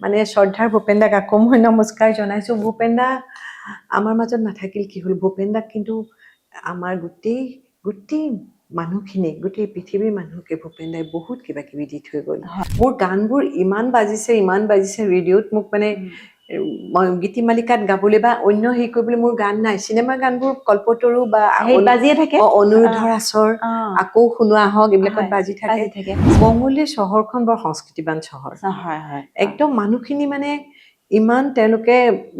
মানে শ্ৰদ্ধাৰ ভূপেন দাক আকৌ মই নমস্কাৰ জনাইছোঁ। ভূপেন দা আমাৰ মাজত নাথাকিল কি হ'ল, ভূপেন দাক কিন্তু আমাৰ গোটেই মানুহখিনি, গোটেই পৃথিৱীৰ মানুহকে ভূপেন দাই বহুত কিবা কিবি দি থৈ গ'ল। মোৰ গানবোৰ ইমান বাজিছে ৰেডিঅ'ত, মোক মানে মই গীতিমালিকাত গাবলৈ বা অন্য হেৰি কৰিবলৈ মোৰ গান নাই। চিনেমাৰ গানবোৰ কল্পতৰু বা বাজিয়ে থাকে, অনুৰোধৰ আচৰ, আকৌ শুনোৱা হওক, এইবিলাকত বাজি থাকে। মঙলদৈ চহৰখন বৰ সংস্কৃতিবান চহৰ, একদম মানুহখিনি মানে ইমান তেওঁলোকে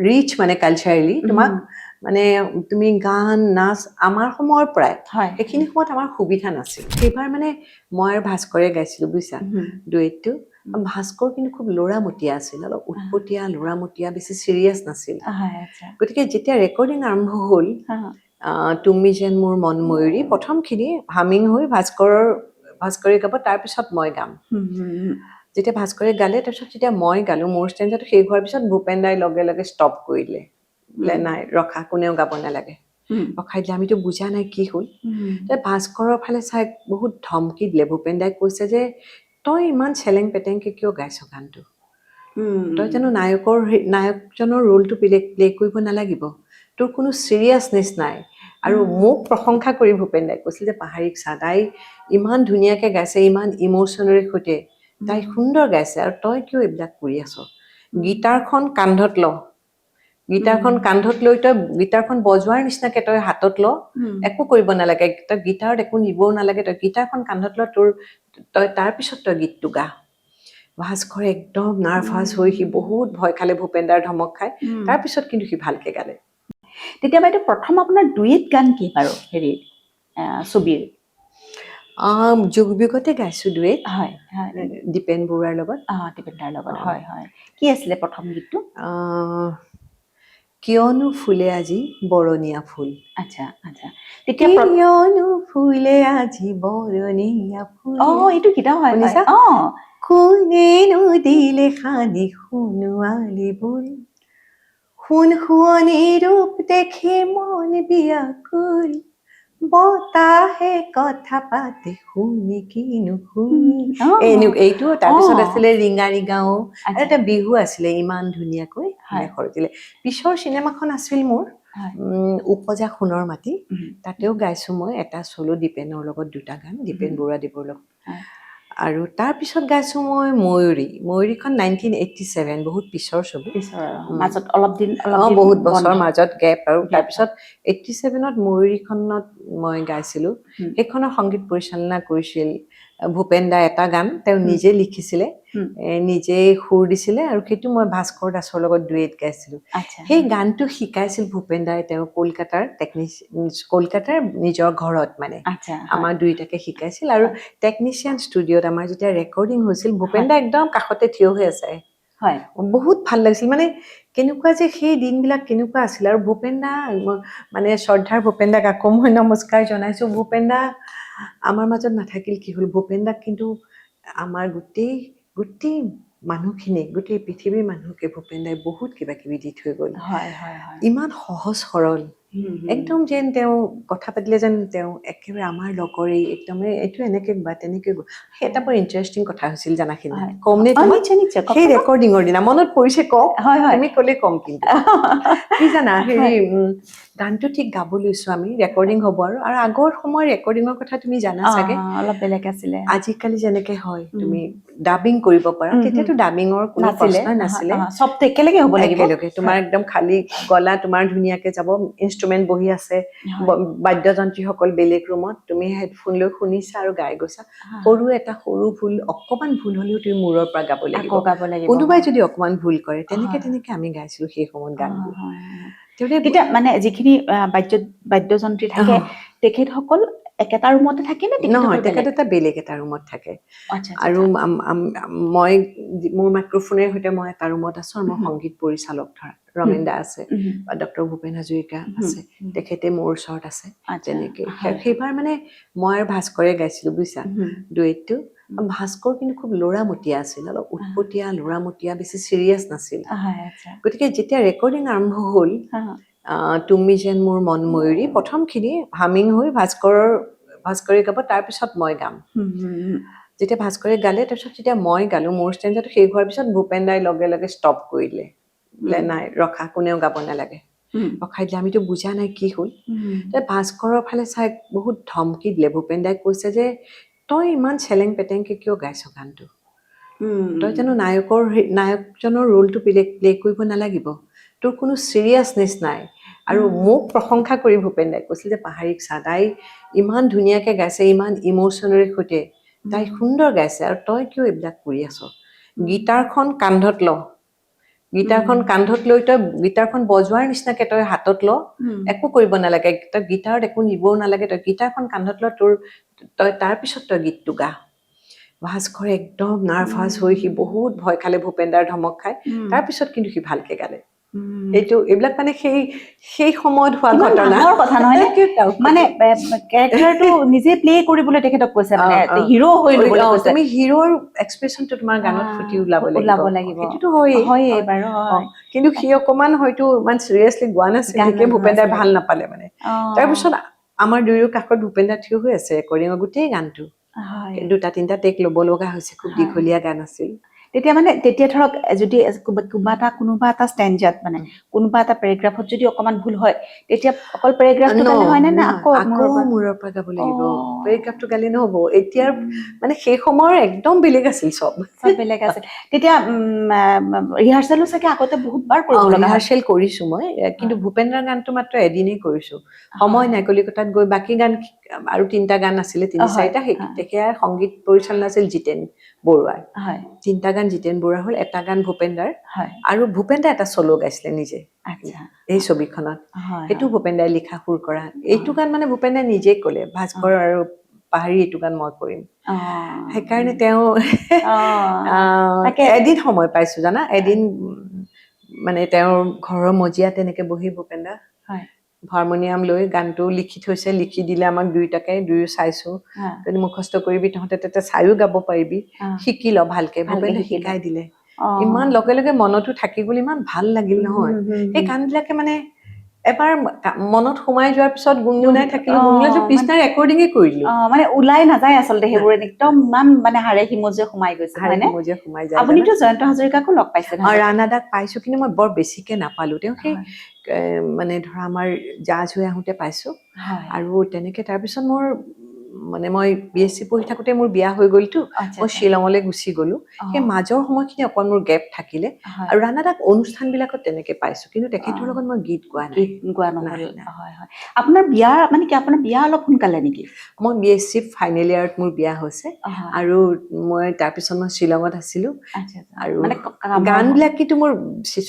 ৰিচ মানে কালচাৰেলি, তোমাক মানে তুমি গান নাচ আমাৰ সময়ৰ পৰাই সেইখিনি সময়ত আমাৰ সুবিধা নাছিল। সেইবাৰ মানে মই আৰু ভাস্কৰে গাইছিলোঁ বুজিছা ডুৱেটটো। ভাস্কৰ কিন্তু খুব ল'ৰামতীয়া আছিল, অলপ উৎপতীয়া ল'ৰামতীয়া, বেছি চিৰিয়াছ নাছিল। গতিকে যেতিয়া ৰেকৰ্ডিং আৰম্ভ হ'ল, তুমি যেন মোৰ মন ময়ূৰী প্ৰথমখিনি হামিং হৈ ভাস্কৰে গাব, তাৰপিছত মই গাম। যেতিয়া ভাস্কৰে গালে, তাৰপিছত যেতিয়া মই গালোঁ, মোৰ ষ্টেঞ্জাটো শেষ হোৱাৰ পিছত ভূপেন দাই লগে লগে ষ্টপ কৰিলে, বোলে নাই ৰখা, কোনেও গাব নালাগে, ৰখাই দিলে। আমিতো বুজা নাই কি হ'ল। ভাস্কৰৰ ফালে চাই বহুত ধমকি দিলে। ভূপেন দাই কৈছে যে তই ইমান চেলেং পেটেংকে কিয় গাইছ গানটো, তই জানো নায়কজনৰ ৰোলটো প্লে কৰিব নালাগিব, তোৰ কোনো চিৰিয়াছনেছ নাই। আৰু মোক প্ৰশংসা কৰি ভূপেন দাই কৈছিল যে পাহাৰীক চা, তাই ইমান ধুনীয়াকৈ গাইছে, ইমান ইম'চনেৰে সৈতে তাই সুন্দৰ গাইছে, আৰু তই কিয় এইবিলাক কৰি আছ। গীটাৰখন কান্ধত ল, গীটাৰখন কান্ধত লৈ তই গীটাৰখন বজোৱাৰ নিচিনাকৈ তই হাতত ল, একো কৰিব নালাগে, তই গীটাৰত একো নিবও নালাগে, তই গীটাৰখন কান্ধত ল, তই তাৰপিছত তই গীতটো গা। ভাস্কৰে একদম নাৰ্ভাছ হৈ সি বহুত ভয় খালে ভূপেন দাৰ ধমক খাই, তাৰপিছত কিন্তু সি ভালকৈ গালে। তেতিয়া বাইদেউ প্ৰথম আপোনাৰ ডুৱেট গান কি বাৰু হেৰি ছবিৰ? যুগবিগতে গাইছোঁ ডুৱেট, দীপেন বৰুৱাৰ লগত। দীপেন দাৰ লগত, হয় হয়। কি আছিলে প্ৰথম গীতটো? কিয়নো ফুলে আজি বৰণীয়া ফুল। আচ্ছা আচ্ছা। তেতিয়া কিয়নো ফুলে আজি বৰণীয়া ফুল, এইটো গীতা হয়, শুনিছা? কোনেনো দিলে সানি সোণোৱালী বোল, সোণ শুৱনি ৰূপ দেখি মন বিয়াকুল, বতাহে কথা পাতে শুনি কিনো শুনি। এইটো তাৰপিছত আছিলে ৰিঙা ৰিঙাও, আৰু এটা বিহু আছিলে ইমান ধুনীয়াকৈ সৰজিলে। পিছৰ চিনেমাখন আছিল মোৰ উপজা সোণৰ মাটি, তাতেও গাইছোঁ মই এটা চলো দীপেনৰ লগত, দুটা গান দীপেন বৰুৱাদেৱৰ লগত। আৰু তাৰপিছত গাইছোঁ মই ময়ূৰীখন 1987, বহুত পিছৰ ছবি, মাজত অলপ দিন বহুত বছৰ মাজত গেপ। আৰু তাৰপিছত 87ত ময়ূৰীখনত মই গাইছিলোঁ। সেইখনৰ সংগীত পৰিচালনা কৰিছিল ভূপেন দা। এটা গান তেওঁ নিজে লিখিছিলে, নিজে সুৰ দিছিলে, আৰু সেইটো মই ভাস্কৰ দাসৰ লগত ডুৱেট গাইছিলোঁ। সেই গানটো শিকাইছিল ভূপেন দাই, তেওঁ কলকাতাৰ নিজৰ ঘৰত, মানে আমাৰ দুইটাকে শিকাইছিল। আৰু টেকনিচিয়ান ষ্টুডিঅ'ত আমাৰ যেতিয়া ৰেকৰ্ডিং হৈছিল, ভূপেন দা একদম কাষতে থিয় হৈ আছে। বহুত ভাল লাগিছিল, মানে কেনেকুৱা যে সেই দিনবিলাক কেনেকুৱা আছিল। আৰু ভূপেন দা মানে শ্ৰদ্ধাৰ ভূপেন দাক আকৌ মই নমস্কাৰ জনাইছোঁ। ভূপেন দা আমাৰ মাজত নাথাকিল কি হ'ল, ভূপেন দাক কিন্তু আমাৰ গোটেই মানুহখিনি, গোটেই পৃথিৱীৰ মানুহকে ভূপেন দাই বহুত কিবা কিবি দি থৈ গ'ল। ইমান সহজ সৰল, একদম যেন তেওঁ কথা পাতিলে যেন তেওঁ একেবাৰে আমাৰ লগৰেই, একদম এইটো এনেকৈ বা তেনেকৈ। সেই এটা বৰ ইণ্টাৰেষ্টিং কথা হৈছিল জানাখিনি, কম নে তোমাক? সেই ৰেকৰ্ডিঙৰ দিনা মনত পৰিছে, কওক, তুমি ক'লে কম। কিন্তু কি জানা, হেৰি গানটো ঠিক গাব লৈছোঁ আমি, ৰেকৰ্ডিং হ'ব, আৰু আগৰ সময়ৰ ৰেকৰ্ডিঙৰ কথা তুমি জানা চাগে, অলপ বেলেগ আছিলে। আজিকালি যেনেকে হয় তুমি ডাবিং কৰিব পাৰা, তেতিয়াতো ডাবিঙৰ কোনো প্ৰশ্নই নাছিলে, চব একেলগে হ'ব লাগিব, একেলগে তোমাৰ একদম খালী গলা, তোমাৰ ধুনীয়াকে যাব, ইনষ্ট্ৰুমেণ্ট বহি আছে, বাদ্যযন্ত্ৰীসকল বেলেগ ৰুমত, তুমি হেডফোন লৈ শুনিছা আৰু গাই গৈছা। সৰু ভুল, অকণমান ভুল হ'লেও তুমি মূৰৰ পৰা গাব লাগিব, কোনোবাই যদি অকণমান ভুল কৰে, তেনেকে আমি গাইছিলোঁ সেই সময়ত গানবোৰ। তেতিয়া মানে যিখিনি বাদ্যযন্ত্ৰী থাকে, তেখেতসকল একেটা ৰুমতে থাকে নে? নহয়, তেখেত এটা বেলেগ এটা ৰুমত থাকে। আৰু মই মোৰ মাইক্ৰফোনেৰ সৈতে মই এটা ৰুমত আছোঁ, আৰু মোৰ সংগীত পৰিচালক ধৰা ৰমেন দা আছে, বা ডক্টৰ ভূপেন হাজৰিকা আছে, তেখেতে মোৰ ওচৰত আছে। তেনেকে সেইবাৰ মানে মই আৰু ভাস্কৰে গাইছিলোঁ বুজিছা ডুৱেটটো। ভাস্কৰ কিন্তু খুব ল'ৰামতীয়া আছিল, অলপ উৎপতীয়া ল'ৰামতীয়া, বেছি চিৰিয়াছ নাছিল। গতিকে যেতিয়া ৰেকৰ্ডিং আৰম্ভ হ'ল, তুমি যেন মোৰ মন ময়ূৰী প্ৰথমখিনি হামিং হৈ ভাস্কৰে গাব, তাৰপিছত মই গাম। যেতিয়া ভাস্কৰে গালে তাৰপিছত যেতিয়া মই গালো মোৰ ষ্টেঞ্জাটো শেষ হোৱাৰ পিছত ভূপেন দাই লগে লগে ষ্টপ কৰিলে বোলে নাই ৰখা কোনেও গাব নালাগে ৰখাই দিলে আমিতো বুজা নাই কি হ'ল ভাস্কৰৰ ফালে চাই বহুত ধমকি দিলে ভূপেন দাই কৈছে যে তই ইমান চেলেং পেটেংকে কিয় গাইছ গানটো তই জানো নায়কজনৰ ৰোলটো প্লে কৰিব নালাগিব তোৰ কোনো চিৰিয়াছনেছ নাই আৰু মোক প্ৰশংসা কৰি ভূপেন দাই কৈছিল যে পাহাৰীক চা তাই ইমান ধুনীয়াকৈ গাইছে ইমান ইম'চনেৰে সৈতে তাই সুন্দৰ গাইছে আৰু তই কিয় এইবিলাক কৰি আছ গীটাৰখন কান্ধত ল গীটাৰখন কান্ধত লৈ তই গীটাৰখন বজোৱাৰ নিচিনাকৈ তই হাতত ল একো কৰিব নালাগে তই গীটাৰত একো নিবও নালাগে তই গীটাৰখন কান্ধত ল তই তাৰপিছত তই গীতটো গা ভাস্কৰে একদম নাৰ্ভাছ হৈ সি বহুত ভয় খালে ভূপেন দাৰ ধমক খাই তাৰপিছত কিন্তু সি ভালকে গালে এইবিলাক মানে সেই সময়ত হোৱা ঘটনা কথা নহয় মানে কেৰেক্টাৰটো নিজে প্লে কৰিবলৈ তেখেতক কৈছে মানে হিৰো হৈ ল'বলৈ কৈছে তুমি হিৰোৰ এক্সপ্ৰেছনটো তোমাৰ গানত ফুটি ওলাব লাগিব সেইটোতো হয়েই বাৰু কিন্তু সি অকমান হয়তো ইমান চিৰিয়াছলি গোৱা নাছিল সেইকে ভূপেন দাই ভাল নাপালে মানে তাৰপিছত আমাৰ দুয়ো কাষত ভূপেন দা থিয় হৈ আছে ৰেকৰ্ডিঙৰ গোটেই গানটো দুটা তিনিটা টেক ল'ব লগা হৈছে খুব দীঘলীয়া গান আছিল তেতিয়া ধৰক যদি কোনোবা এটা ষ্টেঞ্জাত মানে কোনোবা এটা পেৰেগ্ৰাফত যদি অকমান ভুল হয় তেতিয়া অকল পেৰেগ্ৰাফটো গালে হয়নে না আকৌ মূৰৰ পৰা গাব লাগিব পেৰেগ্ৰাফটো গালে নহ'ব এতিয়াৰ মানে সেই সময়ৰ একদম বেলেগ আছিল চব বেলেগ আছিল তেতিয়া ৰিহাৰ্চেলো চাগে আগতে বহুতবাৰ কৰিব লগা ৰিহাৰ্চেল কৰিছো মই কিন্তু ভূপেন্দ্ৰৰ গানটো মাত্ৰ এদিনেই কৰিছো সময় নাই কলিকতাত গৈ বাকী গান আৰু তিনিটা গান আছিলে তিনি চাৰিটা তেতিয়া সংগীত পৰিচালনা আছিল জিতেন বৰুৱাৰ তিনিটা গান জিতেন বৰুৱা হ'ল এটা গান ভূপেন দাৰ আৰু ভূপেন দা এটা চলো গাইছিলে নিজে এই ছবিখনত সেইটো ভূপেন দাই লিখা সুৰ কৰা এইটো গান মানে ভূপেন দাই নিজে ক'লে ভাস্কৰ আৰু পাহাৰী এইটো গান মই কৰিম সেইকাৰণে তেওঁ এদিন সময় পাইছো জানা এদিন মানে তেওঁৰ ঘৰৰ মজিয়াত তেনেকে বহি ভূপেন দা হাৰমনিয়াম লৈ গানটো লিখি থৈছে লিখি দিলে আমাক দুয়োটাকে দুয়ো চাইছো মুখস্থ কৰিবি তহঁতে তেতিয়া চাইও গাব পাৰিবি শিকি ল ভালকে ভূপেনে শিকাই দিলে ইমান লগে লগে মনতো থাকি গ'ল ইমান ভাল লাগিল নহয় সেই গানবিলাকে মানে এবাৰ মনত সোমাই যোৱাৰ পিছত গুণগুণাই থাকিলো গুণগুণাই পিছনা ৰেকৰ্ডিঙে কৰিলো মানে ওলাই নাযায় আচলতে সেইবোৰ একদম ইমান মানে হাড়ে হিমজে সোমাই গৈছে আপুনিতো জয়ন্ত হাজৰিকাকো লগ পাইছে ৰাণা দাক পাইছো কিন্তু মই বৰ বেছিকে নাপালো তেওঁ সেই মানে ধৰা আমাৰ জাজ হৈ আহোঁতে পাইছো আৰু তেনেকে তাৰপিছত মোৰ মানে মই BSc পঢ়ি থাকোঁতে মোৰ বিয়া হৈ গ'লতো মই শ্বিলঙলৈ গুচি গ'লো সেই মাজৰ সময়খিনি অকণ মোৰ গেপ থাকিলে আৰু ৰাণা দাক অনুষ্ঠানবিলাকত তেনেকে পাইছো কিন্তু তেখেতৰ লগত মই গীত গোৱা নহ'ল আপোনাৰ বিয়া মানে কি আপোনাৰ বিয়া অলপ সোনকালে নেকি মই BSc ফাইনেল ইয়াৰত মোৰ বিয়া হৈছে আৰু মই তাৰপিছত মই শ্বিলঙত আছিলো আৰু গানবিলাক কিন্তু মোৰ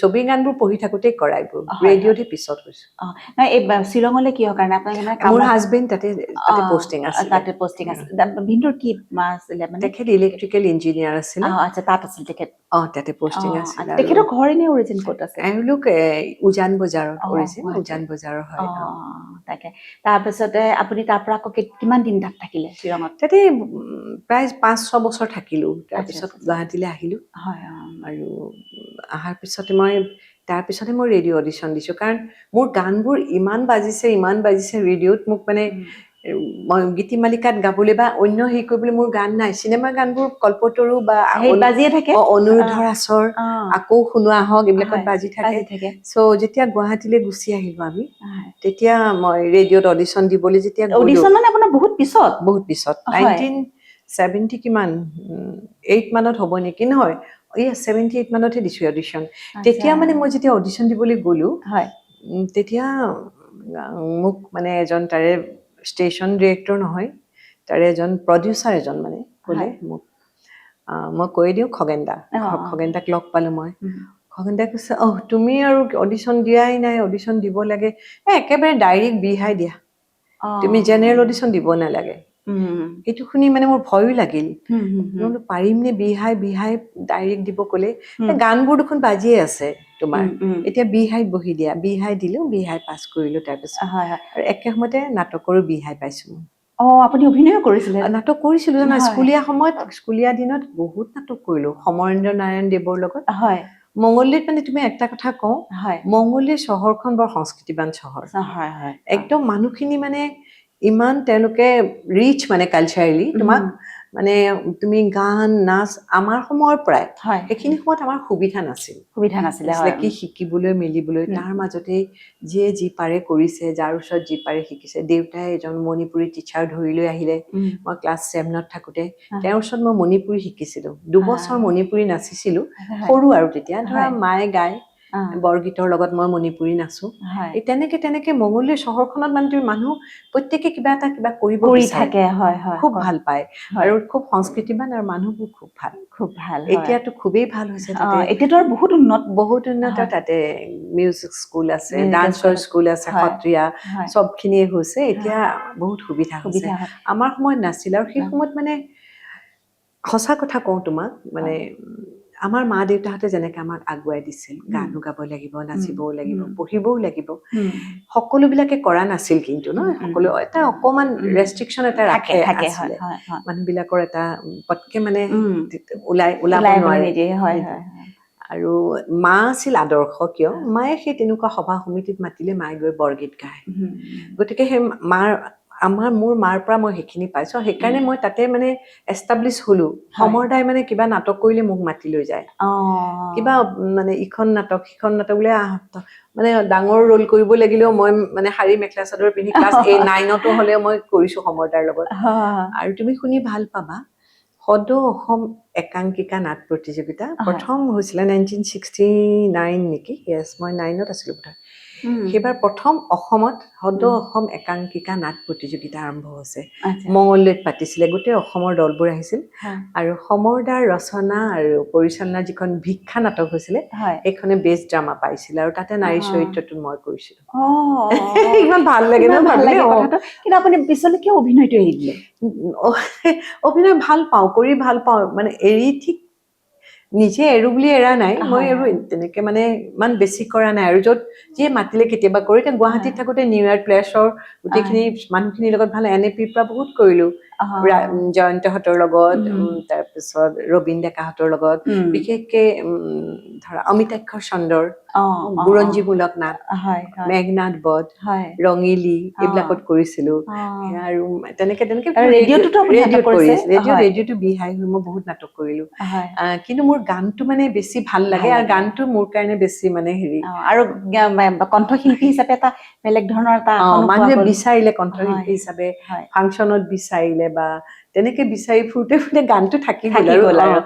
ছবি গানবোৰ পঢ়ি থাকোঁতেই কৰা এইবোৰ ৰেডিঅ'তে পিছত হৈছো এই শ্বিলঙলৈ কিহৰ কাৰণে আপোনাৰ মোৰ হাজবেণ্ড তাতে পোষ্টিং আছিল ভিনটোৰ কি আছিলে মানে তেখেত ইলেক্ট্ৰিকেল ইঞ্জিনিয়াৰ আছিল আচ্ছা তাত আছিল তেখেত তাতে পোষ্টিং আছিল তেখেতৰ ঘৰ এনে অৰিজিন ক'ত আছে এওঁলোক উজান বজাৰৰ অৰিজিন উজান বজাৰৰ হয় তাকে তাৰপিছতে আপুনি তাৰ পৰা আকৌ কিমান দিন তাত থাকিলে শ্বিলঙত তাতে প্ৰায় 5-6 বছৰ থাকিলো তাৰপিছত গুৱাহাটীলৈ আহিলো আৰু অহাৰ পিছতে মই তাৰপিছতে মই ৰেডিঅ' অডিশ্যন দিছোঁ কাৰণ মোৰ গানবোৰ ইমান বাজিছে ৰেডিঅ'ত মোক মানে মই গীতিমালিকাত গাবলৈ বা অন্য হেৰি কৰিবলৈ মোৰ গান নাই চিনেমা গানবোৰ কল্পতৰু বা বাজিয়ে থাকে অনুৰোধৰ আচৰ আকৌ শুনোৱা হওক এইবিলাকত বাজি থাকে চ' যেতিয়া গুৱাহাটীলৈ গুচি আহিলো আমি তেতিয়া মই ৰেডিঅ'ত অডিশ্যন দিবলৈ যেতিয়া অডিশ্যন মানে আপোনাৰ বহুত পিছত 1970 কিমান 8 মানত হ'ব নেকি নহয় 78 মানতহে দিছো অডিশ্যন তেতিয়া মানে মই যেতিয়া অডিশ্যন দিবলৈ গ'লো তেতিয়া মোক মানে এজন তাৰে ষ্টেচন ডিৰেক্টৰ নহয় তাৰে এজন প্ৰডিউচাৰ এজন মানে ক'লে মোক মই কৈ দিওঁ খগেন দাক লগ পালোঁ মই খগেন দাই কৈছে তুমি আৰু অডিশ্যন দিয়াই নাই অডিশ্যন দিব লাগে একেবাৰে ডাইৰেক্ট বিহাই দিয়া তুমি জেনেৰেল অডিশ্যন দিব নালাগে এইটো শুনি মানে মোৰ ভয়ো লাগিল মই পাৰিমনে বিহাই ডাইৰেক্ট দিব ক'লে গানবোৰ দেখোন বাজিয়ে আছে তোমাৰ এতিয়া বিহাইত বহি দিয়া বিহাই দিলো বিহাই পাছ কৰিলো তাৰপিছত আৰু একে সময়তে নাটকৰো বিহাই পাইছো আপুনি অভিনয় কৰিছিলে নাটক কৰিছিলো জানা স্কুলীয়া দিনত বহুত নাটক কৰিলো সমৰেন্দ্ৰ নাৰায়ণ দেৱৰ লগত মংগলদৈত মানে তুমি একটা কথা কওঁ মংগলদৈ চহৰখন বৰ সংস্কৃতিবান চহৰ একদম মানুহখিনি মানে ইমান তেওঁলোকে ৰিচ মানে কালচাৰেলি তোমাক মানে তুমি গান নাচ আমাৰ সময়ৰ পৰাই হয় সেইখিনি সময়ত আমাৰ সুবিধা নাছিলে কি শিকিবলৈ মেলিবলৈ তাৰ মাজতে যিয়ে যি পাৰে কৰিছে যাৰ ওচৰত যি পাৰে শিকিছে দেউতাই এজন মণিপুৰী টিচাৰ ধৰি লৈ আহিলে মই ক্লাছ 7ত থাকোঁতে তেওঁৰ ওচৰত মই মণিপুৰী শিকিছিলোঁ 2 বছৰ মণিপুৰী নাচিছিলোঁ সৰু আৰু তেতিয়া ধৰা মায়ে গায় বৰগীতৰ লগত মই মণিপুৰী নাচো এই তেনেকে মঙলদৈ চহৰখনত মানে তুমি মানুহ প্ৰত্যেকে কিবা কৰিব থাকে খুব ভাল পায় আৰু খুব সংস্কৃতিবান আৰু মানুহবোৰ খুব ভাল এতিয়াতো খুবেই ভাল হৈছে তাতে এতিয়াতো আৰু বহুত উন্নত তাতে মিউজিক স্কুল আছে ডান্সৰ স্কুল আছে সত্ৰীয়া সবখিনিয়ে হৈছে এতিয়া বহুত সুবিধা হৈছে আমাৰ সময়ত নাছিল আৰু সেই সময়ত মানে সঁচা কথা কওঁ তোমাক মানে আমাৰ মা দেউতাহঁতে যেনেকে আমাক আগুৱাই দিছিল গানো গাব লাগিব নাচিবও লাগিব পঢ়িবও লাগিব সকলোবিলাকে কৰা নাছিল কিন্তু ন সকলো এটা অকমান ৰেষ্ট্ৰিকশ্যন এটা ৰাখে মানুহবিলাকৰ এটা পটকে মানে ওলাব নোৱাৰে আৰু মা আছিল আদৰ্শ কিয় মায়ে সেই তেনেকুৱা সভা সমিতিত মাতিলে মায়ে গৈ বৰগীত গায় গতিকে সেই মোৰ মাৰ পৰা মই সেইখিনি পাইছো সেইকাৰণে মই তাতে মানে এষ্টাব্লিছ হলো সমৰদাই মানে কিবা নাটক কৰিলে মোক মাতি লৈ যায় কিবা মানে ইখন নাটক সিখন নাটক বোলে মানে ডাঙৰ ৰোল কৰিব লাগিলেও মই মানে শাৰী মেখেলা চাদৰ পিন্ধি ক্লাছ 9তো হ'লেও মই কৰিছো সমৰদাৰ লগত আৰু তুমি শুনি ভাল পাবা সদ অসম একাংকিকা নাট প্ৰতিযোগিতা প্ৰথম হৈছিলে 1969 নেকি মই 9ত আছিলো বোধহয় সেইবাৰ প্ৰথম অসমত সদ অসম একাংকিকা নাট প্ৰতিযোগিতা আৰম্ভ হৈছে মঙলদৈত পাতিছিলে গোটেই অসমৰ দলবোৰ আহিছিল আৰু সমৰদাৰ ৰচনা আৰু পৰিচালনা যিখন ভিক্ষা নাটক হৈছিলে সেইখনে বেষ্ট ড্ৰামা পাইছিলে আৰু তাতে নাৰী চৰিত্ৰটো মই কৰিছিলো ইমান ভাল লাগে ন কিন্তু আপুনি পিছলৈ কিয় অভিনয়টো এৰি দিলে অভিনয় ভাল পাওঁ কৰি ভাল পাওঁ মানে এৰি ঠিক নিজে এৰো বুলি এৰা নাই মই আৰু তেনেকে মানে ইমান বেছি কৰা নাই আৰু য'ত যিয়ে মাতিলে কেতিয়াবা কৰি এতিয়া গুৱাহাটীত থাকোঁতে নিউ ইয়ৰ প্লেছৰ গোটেইখিনি মানুহখিনিৰ লগত ভাল NAPৰ পৰা বহুত কৰিলো জয়ন্তহঁতৰ লগত তাৰপিছত ৰবীন ডেকাহঁতৰ লগত বিশেষকে ধৰা অমিতাক্ষৰ চন্দৰ বুৰঞ্জীমূলক নাট মেঘনাথ বধ ৰঙিলী এইবিলাকত কৰিছিলো আৰু তেনেকে ৰেডিঅ'টো বিহাই হৈ মই বহুত নাটক কৰিলো কিন্তু মোৰ গানটো মানে বেছি ভাল লাগে আৰু গানটো মোৰ কাৰণে বেছি মানে হেৰি আৰু কণ্ঠশিল্পী হিচাপে এটা বেলেগ ধৰণৰ এটা মানুহে বিচাৰিলে কণ্ঠশিল্পী হিচাপে ফাংচনত বিচাৰিলে বা তেনেকে বিচাৰি ফুৰোতে গানটো থাকি গ'ল আৰু